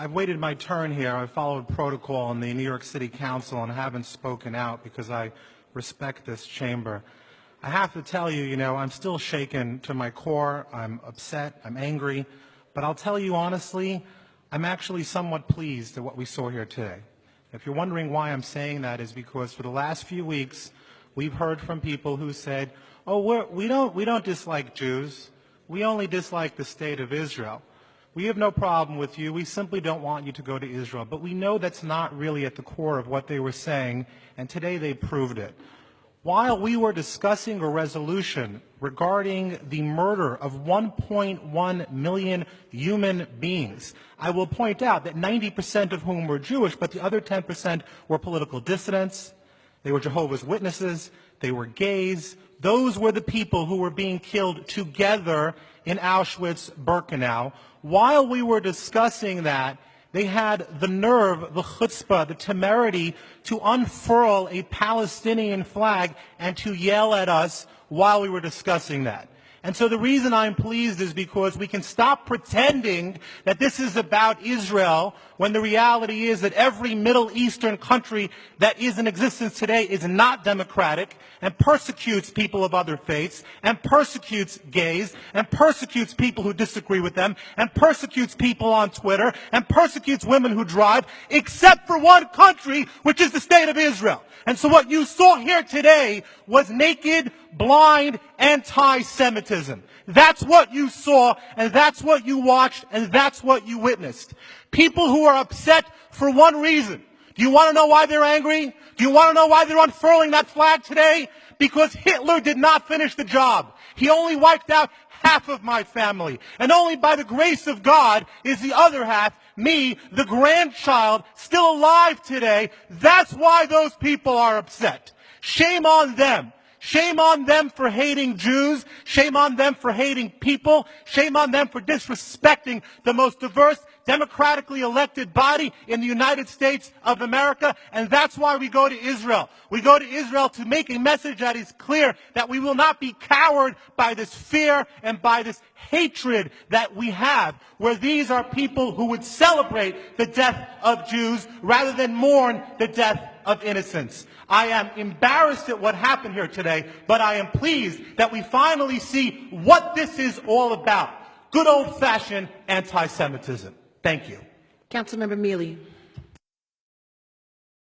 I've waited my turn here. I've followed protocol in the New York City Council and haven't spoken out because I respect this chamber. I have to tell you, I'm still shaken to my core. I'm upset. I'm angry. But I'll tell you honestly, I'm actually somewhat pleased at what we saw here today. If you're wondering why I'm saying that, is because for the last few weeks, we've heard from people who said, oh, we don't dislike Jews. We only dislike the state of Israel. We have no problem with you. We simply don't want you to go to Israel. But we know that's not really at the core of what they were saying, and today they proved it. While we were discussing a resolution regarding the murder of 1.1 million human beings, I will point out that 90% of whom were Jewish, but the other 10% were political dissidents, they were Jehovah's Witnesses, they were gays. Those were the people who were being killed together in Auschwitz-Birkenau. While we were discussing that, they had the nerve, the chutzpah, the temerity to unfurl a Palestinian flag and to yell at us while we were discussing that. And so the reason I'm pleased is because we can stop pretending that this is about Israel when the reality is that every Middle Eastern country that is in existence today is not democratic and persecutes people of other faiths and persecutes gays and persecutes people who disagree with them and persecutes people on Twitter and persecutes women who drive, except for one country, which is the state of Israel. And so what you saw here today was naked, blind, anti-Semitism. That's what you saw, and that's what you watched, and that's what you witnessed. People who are upset for one reason. Do you want to know why they're angry? Do you want to know why they're unfurling that flag today? Because Hitler did not finish the job. He only wiped out half of my family. And only by the grace of God is the other half, me, the grandchild, still alive today. That's why those people are upset. Shame on them. Shame on them for hating Jews. Shame on them for hating people. Shame on them for disrespecting the most diverse, democratically elected body in the United States of America. And that's why we go to Israel. We go to Israel to make a message that is clear, that we will not be cowered by this fear and by this hatred that we have, where these are people who would celebrate the death of Jews rather than mourn the death of innocents. I am embarrassed at what happened here today, but I am pleased that we finally see what this is all about. Good old-fashioned anti-Semitism. Thank you. Councilmember Mealy.